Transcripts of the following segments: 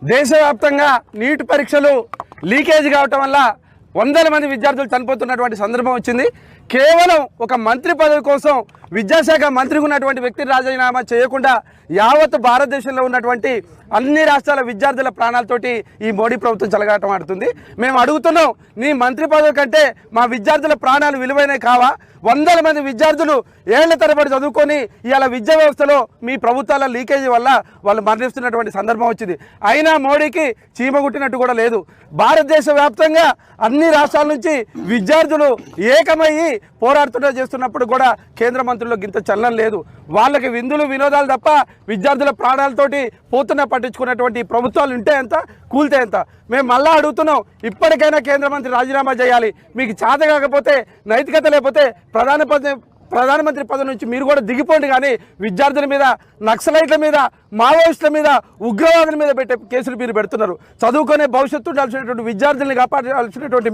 దేశవ్యాప్తంగా నీట్ పరీక్షలు లీకేజ్ కావటం వల్ల వందల మంది విద్యార్థులు చనిపోతున్నటువంటి సందర్భం వచ్చింది. కేవలం ఒక మంత్రి పదవి కోసం విద్యాశాఖ మంత్రిగా ఉన్నటువంటి వ్యక్తిని రాజీనామా చేయకుండా యావత్ భారతదేశంలో ఉన్నటువంటి అన్ని రాష్ట్రాల విద్యార్థుల ప్రాణాలతోటి ఈ మోడీ ప్రభుత్వం చెలగాటం ఆడుతుంది. మేము అడుగుతున్నాం, నీ మంత్రి పదవి కంటే మా విద్యార్థుల ప్రాణాలు విలువైనవి కావా? వందల మంది విద్యార్థులు ఏళ్ల తరబడి చదువుకొని ఇవాళ విద్యా వ్యవస్థలో మీ ప్రభుత్వాల లీకేజీ వల్ల వాళ్ళు మరణిస్తున్నటువంటి సందర్భం వచ్చింది. అయినా మోడీకి చీమగుట్టినట్టు కూడా లేదు. భారతదేశ వ్యాప్తంగా అన్ని రాష్ట్రాల నుంచి విద్యార్థులు ఏకమయ్యి పోరాడుతూ చేస్తున్నప్పుడు కూడా కేంద్ర మంత్రుల్లో గింత చలనం లేదు. వాళ్ళకి విందులు వినోదాలు తప్ప విద్యార్థుల ప్రాణాలతోటి పోతున్న పట్టించుకున్నటువంటి ప్రభుత్వాలు ఉంటే ఎంత, కూలితే ఎంత? మేము మళ్ళా అడుగుతున్నాం, ఇప్పటికైనా కేంద్ర మంత్రి రాజీనామా చేయాలి. మీకు చేత కాకపోతే, నైతికత లేకపోతే ప్రధానమంత్రి పదవి నుంచి మీరు కూడా దిగిపోండి. కానీ విద్యార్థుల మీద, నక్సలైట్ల మీద, మావోయిస్టుల మీద, ఉగ్రవాదుల మీద పెట్టే కేసులు మీరు పెడుతున్నారు. చదువుకునే భవిష్యత్తు ఉండాల్సినటువంటి విద్యార్థుల్ని కాపాడాల్సినటువంటి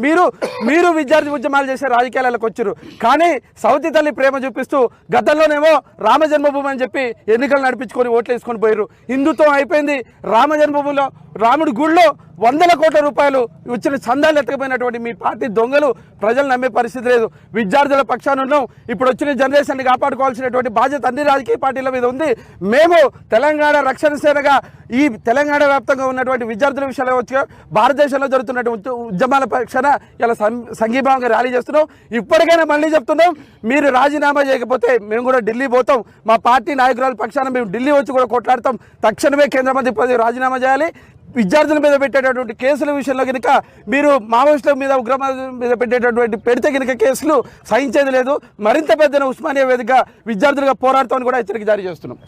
మీరు విద్యార్థి ఉద్యమాలు చేసే రాజకీయాలకు వచ్చారు. కానీ సౌతి తల్లి ప్రేమ చూపిస్తూ గతంలోనేమో రామ జన్మభూమి అని చెప్పి ఎన్నికలు నడిపించుకొని ఓట్లు వేసుకొని పోయారు. హిందుత్వం అయిపోయింది. రామ జన్మభూమిలో రాముడి గుళ్ళో వందల కోట్ల రూపాయలు వచ్చిన చందాలు ఎత్తకపోయినటువంటి మీ పార్టీ దొంగలు ప్రజలు నమ్మే పరిస్థితి లేదు. విద్యార్థుల పక్షాన ఉన్నాం. ఇప్పుడు వచ్చిన జనరేషన్ని కాపాడుకోవాల్సినటువంటి బాధ్యత అన్ని రాజకీయ పార్టీల మీద ఉంది. మేము తెలంగాణ రక్షణ సేనగా ఈ తెలంగాణ వ్యాప్తంగా ఉన్నటువంటి విద్యార్థుల విషయాలు వచ్చి భారతదేశంలో జరుగుతున్నటువంటి ఉద్యమాల పక్షాన ఇలా సంఘీభావంగా ర్యాలీ చేస్తున్నాం. ఇప్పటికైనా మళ్ళీ చెప్తున్నాం, మీరు రాజీనామా చేయకపోతే మేము కూడా ఢిల్లీ పోతాం. మా పార్టీ నాయకురాల పక్షాన మేము ఢిల్లీ వచ్చి కూడా కొట్లాడతాం. తక్షణమే కేంద్ర మంత్రి పదవి రాజీనామా చేయాలి. విద్యార్థుల మీద పెట్టేటటువంటి కేసుల విషయంలో కనుక మీరు మావోయిస్టుల మీద, ఉగ్రవాదుల మీద పెడితే కనుక కేసులు సహించేది లేదు. మరింత పెద్దన ఉస్మానియా వేదికగా విద్యార్థులుగా పోరాడతామని కూడా హెచ్చరిక జారీ చేస్తున్నాం.